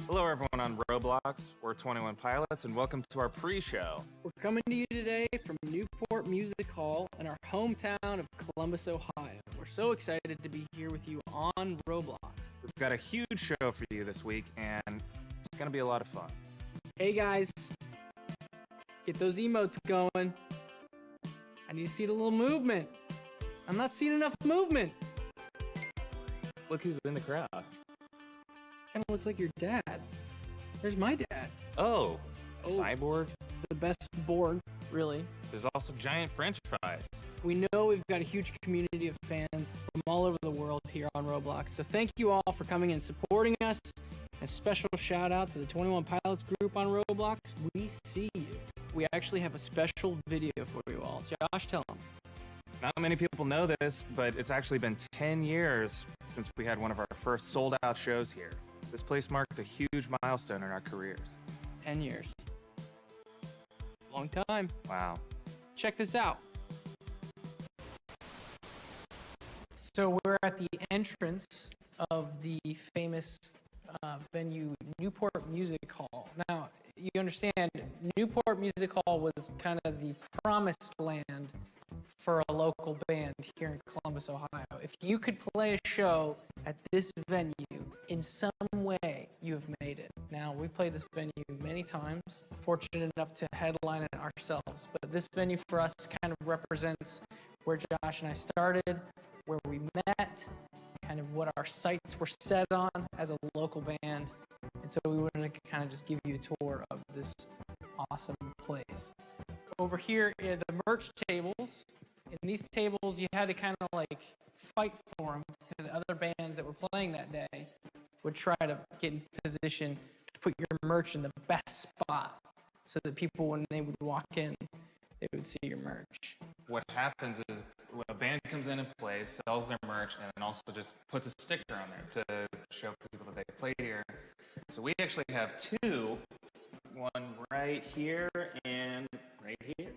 Hello, everyone on Roblox. We're 21 Pilots, and welcome to our pre-show. We're coming to you today from Newport Music Hall in our hometown of Columbus, Ohio. We're so excited to be here with you on Roblox. We've got a huge show for you this week, and it's going to be a lot of fun. Hey guys, get those emotes going. I need to see the little movement. I'm not seeing enough movement. Look who's in the crowd. Kind of looks like your dad. There's my dad. Oh, Cyborg. The best Borg, really. There's also giant French fries. We know we've got a huge community of fans from all over the world here on Roblox. So thank you all for coming and supporting us. A special shout out to the 21 Pilots group on Roblox. We see you. We actually have a special video for you all. Josh, tell them. Not many people know this, but it's actually been 10 years since we had one of our first sold-out shows here. This place marked a huge milestone in our careers. 10 years. Long time. Wow. Check this out. So we're at the entrance of the famous venue, Newport Music Hall. Now, you understand, Newport Music Hall was kind of the promised land for a local band here in Columbus, Ohio. If you could play a show at this venue, in some way, you have made it. Now, we played this venue many times, fortunate enough to headline it ourselves, but this venue for us kind of represents where Josh and I started, where we met, kind of what our sights were set on as a local band. And so we wanted to kind of just give you a tour of this awesome place. Over here are the merch tables. In these tables, you had to kind of like fight for them because other bands that were playing that day would try to get in position to put your merch in the best spot so that people, when they would walk in, they would see your merch. What happens is when a band comes in and plays, sells their merch, and then also just puts a sticker on there to show people that they played here. So we actually have two, one right here and right here.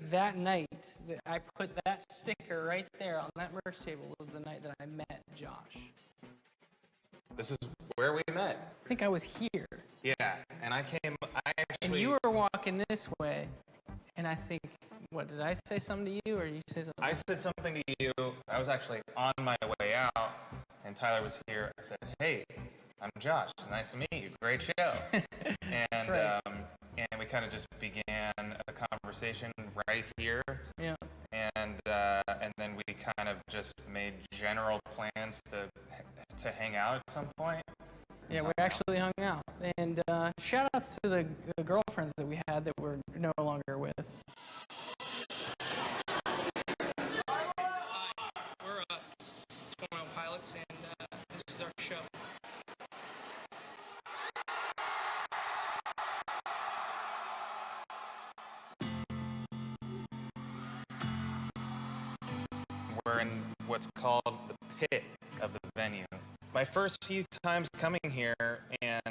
That night, I put that sticker right there on that merch table was the night that I met Josh. This is where we met. I think I was here. Yeah, and I actually... And you were walking this way, and I think, what, did I say something to you, or you say something? I said something to you. I was actually on my way out, and Tyler was here. I said, hey, I'm Josh. Nice to meet you. Great show. And, That's right. And we kind of just began a conversation right here. Yeah. And then we kind of just made general plans to hang out at some point. Yeah, we actually hung out. And shout outs to the girlfriends that we had that we're no longer with. We're 21 Pilots, and this is our show. We're in what's called the pit of the venue. My first few times coming here and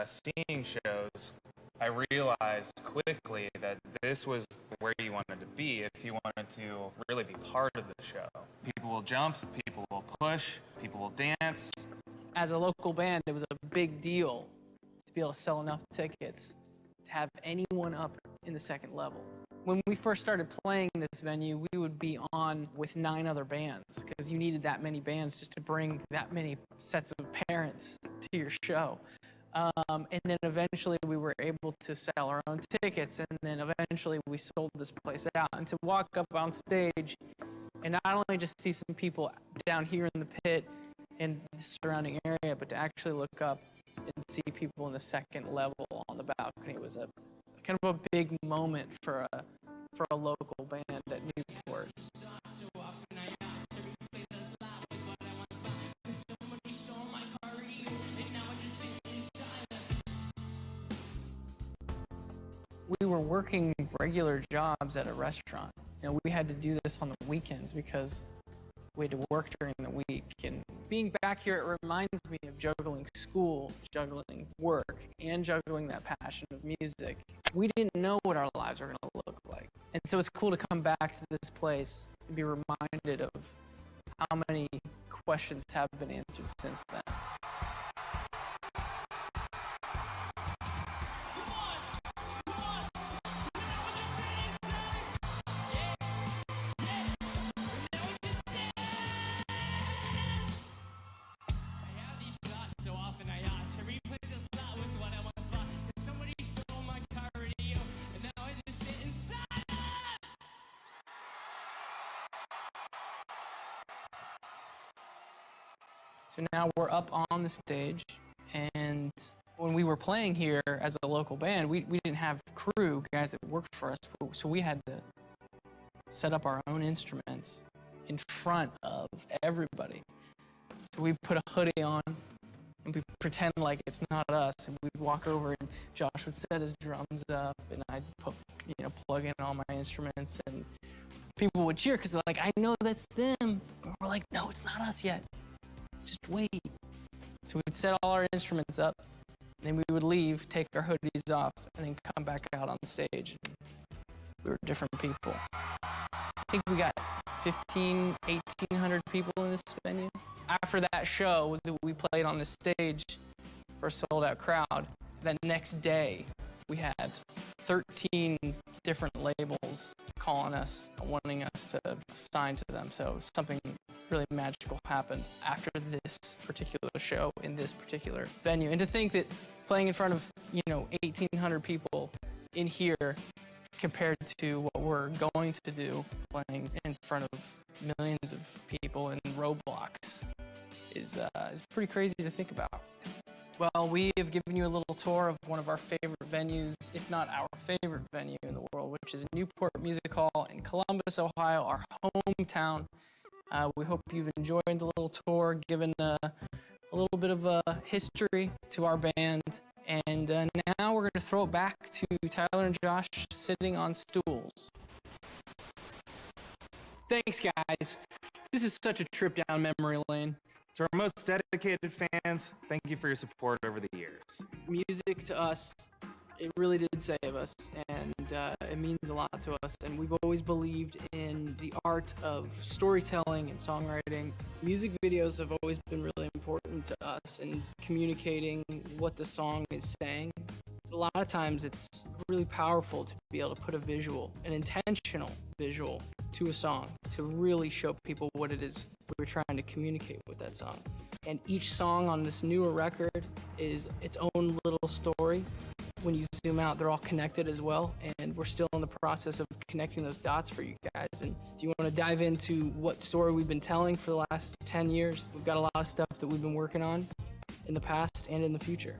seeing shows, I realized quickly that this was where you wanted to be if you wanted to really be part of the show. People will jump, people will push, people will dance. As a local band, it was a big deal to be able to sell enough tickets to have anyone up in the second level. When we first started playing this venue, we would be on with 9 other bands because you needed that many bands just to bring that many sets of parents to your show. And then eventually we were able to sell our own tickets, and then eventually we sold this place out. And to walk up on stage and not only just see some people down here in the pit and the surrounding area, but to actually look up and see people in the second level on the balcony was a kind of a big moment for a local band at Newport. We were working regular jobs at a restaurant. You know, we had to do this on the weekends because we had to work during the week. And being back here, it reminds me of juggling school, juggling work, and juggling that passion of music. We didn't know what our lives were going to look like. And so it's cool to come back to this place and be reminded of how many questions have been answered since then. So now we're up on the stage, and when we were playing here as a local band, we didn't have crew, guys that worked for us, so we had to set up our own instruments in front of everybody. So we put a hoodie on, and we pretend like it's not us, and we'd walk over, and Josh would set his drums up, and I'd plug in all my instruments, and people would cheer because they're like, I know that's them. And we're like, no, it's not us yet. Just wait. So we'd set all our instruments up, and then we would leave, take our hoodies off, and then come back out on stage. We were different people. I think we got 1,800 people in this venue. After that show that we played on the stage for a sold-out crowd, that next day we had 13 different labels calling us, wanting us to sign to them. So something really magical happened after this particular show in this particular venue. And to think that playing in front of 1,800 people in here compared to what we're going to do playing in front of millions of people in Roblox is pretty crazy to think about. Well, we have given you a little tour of one of our favorite venues, if not our favorite venue in the world, which is Newport Music Hall in Columbus, Ohio, our hometown. We hope you've enjoyed the little tour, given a little bit of a history to our band. And now we're going to throw it back to Tyler and Josh sitting on stools. Thanks, guys. This is such a trip down memory lane. To our most dedicated fans, thank you for your support over the years. Music to us, it really did save us, and it means a lot to us. And we've always believed in the art of storytelling and songwriting. Music videos have always been really important to us in communicating what the song is saying. A lot of times it's really powerful to be able to put a visual, an intentional visual, to a song to really show people what it is we're trying to communicate with that song. And each song on this newer record is its own little story. When you zoom out, they're all connected as well, and we're still in the process of connecting those dots for you guys. And if you want to dive into what story we've been telling for the last 10 years, we've got a lot of stuff that we've been working on in the past and in the future.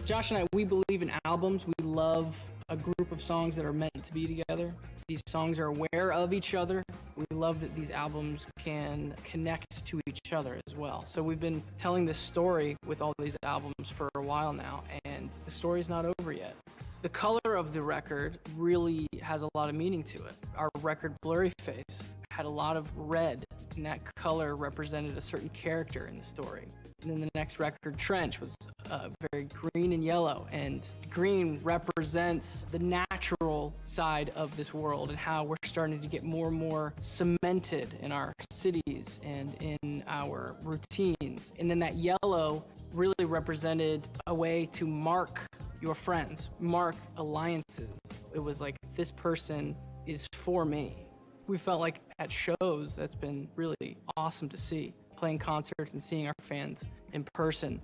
Josh and I, we believe in albums. We love a group of songs that are meant to be together. These songs are aware of each other. We love that these albums can connect to each other as well. So we've been telling this story with all these albums for a while now, and the story's not over yet. The color of the record really has a lot of meaning to it. Our record, Blurry Face, had a lot of red, and that color represented a certain character in the story. And then the next record, Trench, was very green and yellow, and green represents the natural side of this world and how we're starting to get more and more cemented in our cities and in our routines. And then that yellow really represented a way to mark your friends, mark alliances. It was like, this person is for me. We felt like at shows, that's been really awesome to see, playing concerts and seeing our fans in person.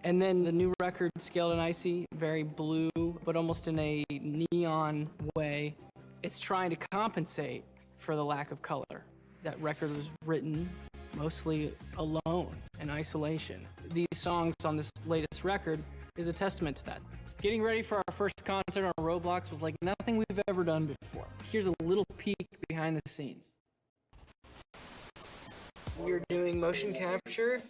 And then the new record, Scaled and Icy, very blue, but almost in a neon way. It's trying to compensate for the lack of color. That record was written mostly alone, in isolation. These songs on this latest record is a testament to that. Getting ready for our first concert on Roblox was like nothing we've ever done before. Here's a little peek behind the scenes. We're doing motion capture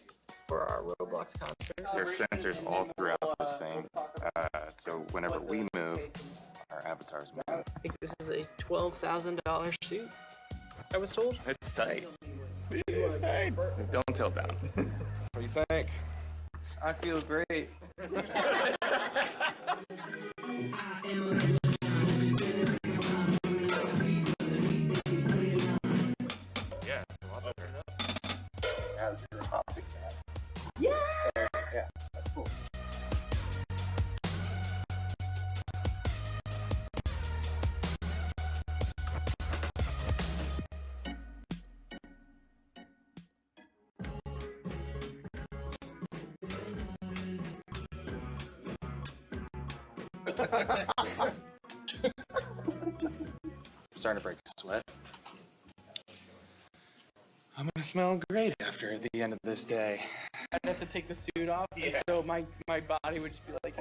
for our Roblox concert. There are sensors all throughout this thing, so whenever we move, our avatars move. I think this is a $12,000 suit, I was told. It's tight. It's tight. Don't tilt down. What do you think? I feel great. Yeah, a lot better. As you're hopping that. Yeah! Yeah, that's cool. Starting to break a sweat. I'm gonna smell great after the end of this day. I'd have to take the suit off, and so my body would just be like.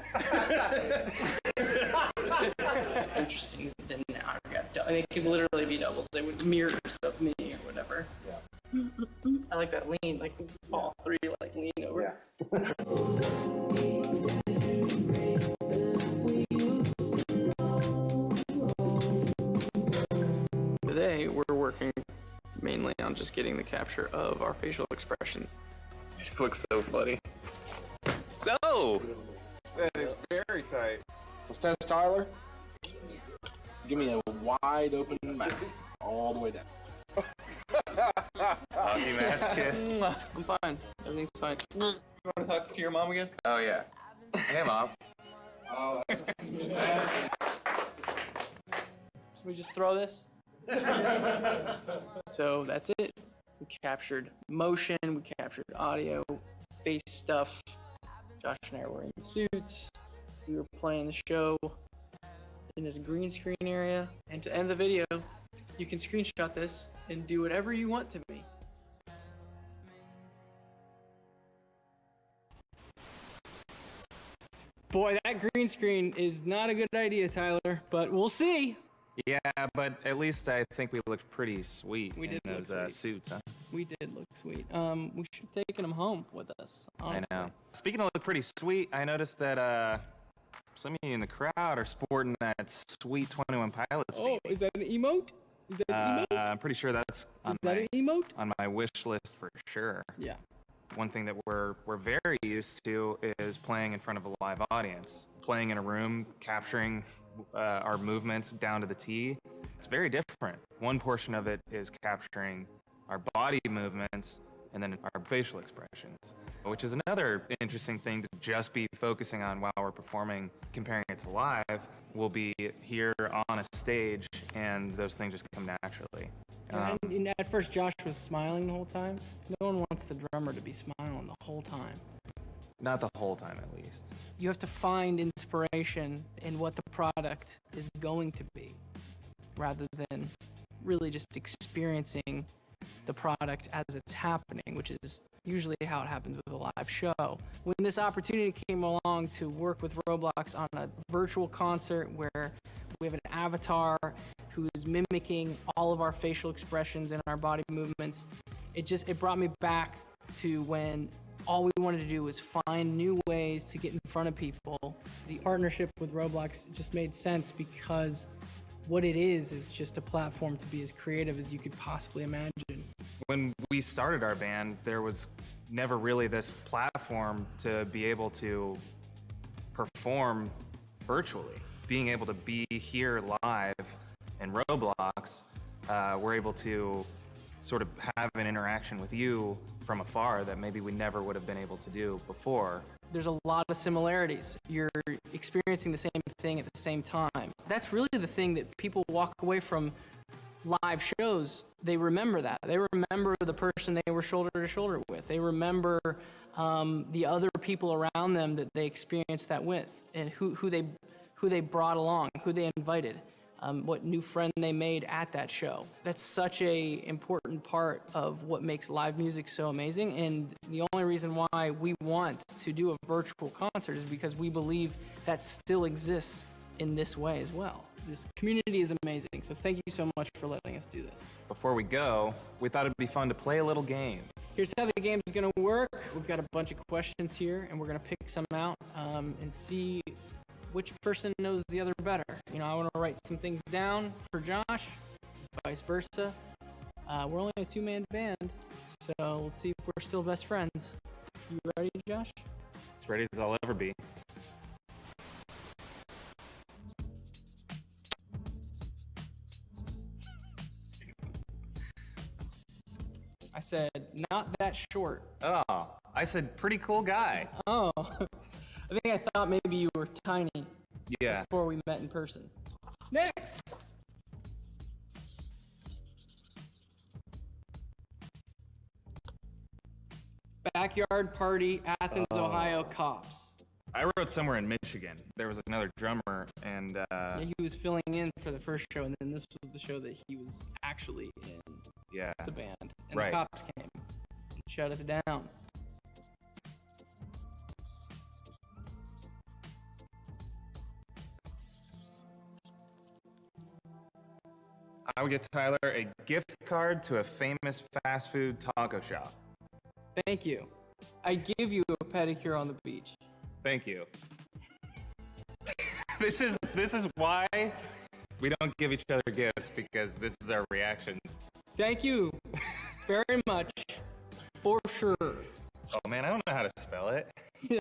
That's interesting. Then now I've got. They could literally be doubles. They would mirrors of me or whatever. Yeah. I like that lean, like all three, like lean over. Yeah. Today we're working mainly on just getting the capture of our facial expressions. It looks so funny. No! That is very tight. Let's test Tyler. Give me a wide open mouth all the way down. Hockey mask kiss. I'm fine. Everything's fine. You want to talk to your mom again? Oh yeah. Hey Mom. Oh, Should we just throw this? So that's it. We captured motion, we captured audio, face stuff. Josh and I were in suits. We were playing the show in this green screen area. And to end the video, you can screenshot this and do whatever you want to me. Boy, that green screen is not a good idea, Tyler, but we'll see. Yeah, but at least I think we looked pretty sweet We in did look those sweet. suits, huh? We did look sweet. We should have taken them home with us, honestly. I know. Speaking of look pretty sweet, I noticed that some of you in the crowd are sporting that sweet 21 Pilots Oh, beanie. is that an emote? Is that an emote? I'm pretty sure that's Is that an emote? on my wish list for sure. Yeah. One thing that we're very used to is playing in front of a live audience, playing in a room, capturing our movements down to the T. It's very different. One portion of it is capturing our body movements and then our facial expressions, which is another interesting thing to just be focusing on while we're performing. Comparing it to live, we'll be here on a stage and those things just come naturally. And at first, Josh was smiling the whole time. No one wants the drummer to be smiling the whole time. Not the whole time, at least. You have to find inspiration in what the product is going to be, rather than really just experiencing the product as it's happening, which is usually how it happens with a live show. When this opportunity came along to work with Roblox on a virtual concert where we have an avatar who's mimicking all of our facial expressions and our body movements, it brought me back to when all we wanted to do was find new ways to get in front of people. The partnership with Roblox just made sense because what it is just a platform to be as creative as you could possibly imagine. When we started our band, there was never really this platform to be able to perform virtually. Being able to be here live in Roblox, we're able to sort of have an interaction with you from afar that maybe we never would have been able to do before. There's a lot of similarities. You're experiencing the same thing at the same time. That's really the thing that people walk away from live shows. They remember that. They remember the person they were shoulder to shoulder with. They remember the other people around them that they experienced that with, and who they brought along, who they invited, what new friend they made at that show. That's such a important part of what makes live music so amazing, and the only reason why we want to do a virtual concert is because we believe that still exists in this way as well. This community is amazing, so thank you so much for letting us do this. Before we go, we thought it'd be fun to play a little game. Here's how the game is going to work. We've got a bunch of questions here, and we're going to pick some out and see which person knows the other better. You know, I want to write some things down for Josh, vice versa. We're only a two-man band, so let's see if we're still best friends. You ready, Josh? As ready as I'll ever be. I said, not that short. Oh, I said pretty cool guy. Oh, I think I thought maybe you were tiny Yeah. before we met in person. Next! Backyard party, Athens, Ohio, cops. I wrote somewhere in Michigan. There was another drummer, and Yeah, he was filling in for the first show, and then this was the show that he was actually in yeah. the band. And Right. the cops came and shut us down. I would get Tyler a gift card to a famous fast food taco shop. Thank you. I give you a pedicure on the beach. Thank you. This is why we don't give each other gifts, because this is our reactions. Thank you very much, for sure. Oh man, I don't know how to spell it. Yeah,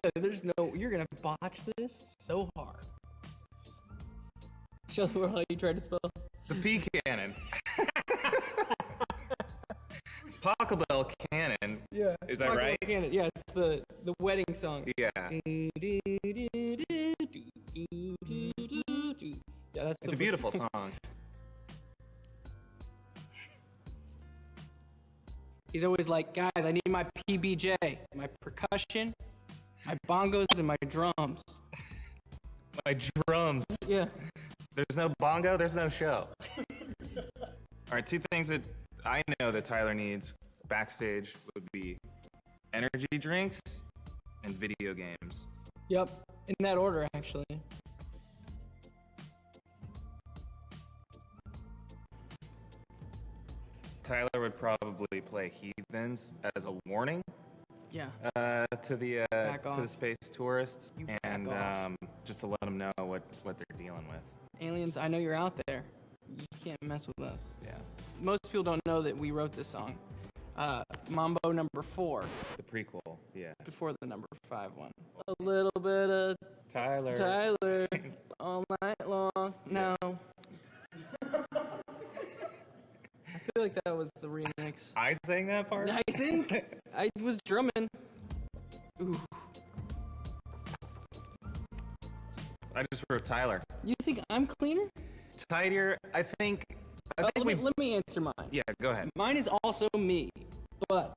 you're gonna botch this so hard. Show the world how you tried to spell. The P cannon. Taco Bell cannon. Yeah. Is that right? Yeah, it's the wedding song. Yeah. Yeah, that's It's a beautiful song. He's always like, guys, I need my PBJ, my percussion, my bongos, and my drums. My drums. Yeah. There's no bongo, there's no show. All right, two things that I know that Tyler needs backstage would be energy drinks and video games. Yep. In that order, actually. Tyler would probably play Heathens as a warning Yeah. to the Back off. space tourists, You back and off. just to let them know what they're dealing with. Aliens, I know you're out there. You can't mess with us. Yeah, Most people don't know that we wrote this song. Mambo number 4, the prequel. Yeah, before the number 5 one. A little bit of Tyler. Tyler all night long. No. I feel like that was the remix. I sang that part. I think I was drumming. Ooh. I just wrote Tyler. You think I'm cleaner? Tidier. I think Let me answer mine. Yeah, go ahead. Mine is also me, but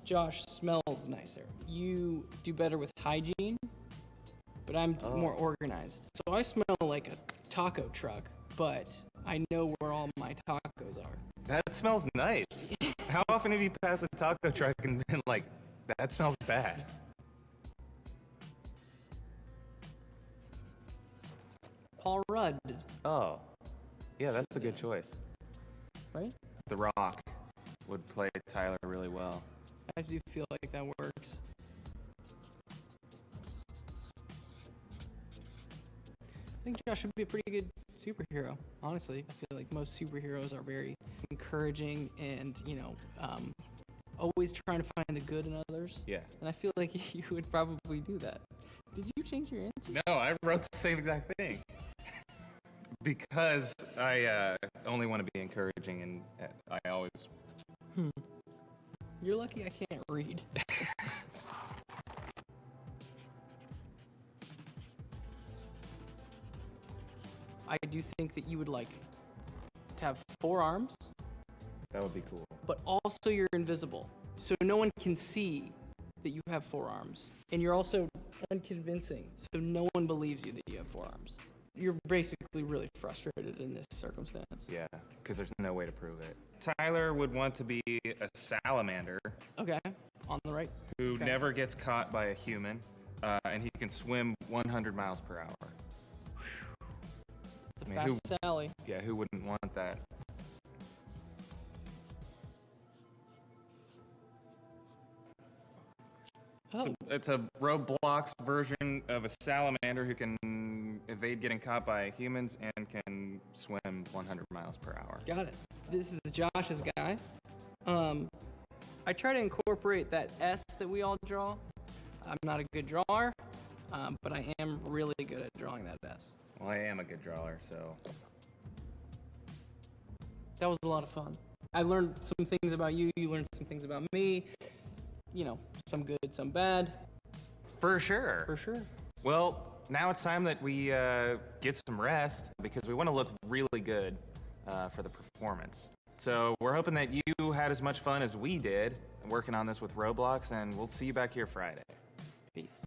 Josh smells nicer. You do better with hygiene, but I'm more organized. So I smell like a taco truck, but I know where all my tacos are. That smells nice. How often have you passed a taco truck and been like, that smells bad? Paul Rudd, Oh, yeah, that's a good choice. right? The Rock would play Tyler really well. I do feel like that works. I think Josh would be a pretty good superhero, honestly. I feel like most superheroes are very encouraging and, always trying to find the good in others. Yeah. And I feel like you would probably do that. Did you change your answer? No, I wrote the same exact thing. Because I only want to be encouraging, and I always... You're lucky I can't read. I do think that you would like to have 4 arms, That would be cool. but also you're invisible. So no one can see that you have 4 arms. And you're also unconvincing, so no one believes you that you have 4 arms. You're basically really frustrated in this circumstance. Yeah, because there's no way to prove it. Tyler would want to be a salamander Okay, on the right. who Okay. never gets caught by a human, and he can swim 100 miles per hour. It's a I mean, fast Sally. Yeah, who wouldn't want that? Oh, It's a Roblox version of a salamander who can evade getting caught by humans and can swim 100 miles per hour. got it. This is Josh's guy. I try to incorporate that S that we all draw. I'm not a good drawer, but I am really good at drawing that S. Well, I am a good drawer, so That was a lot of fun. I learned some things about you. You learned some things about me. Some good, some bad. for sure. For sure. Well, now it's time that we get some rest because we want to look really good for the performance. So we're hoping that you had as much fun as we did working on this with Roblox, and we'll see you back here Friday. Peace.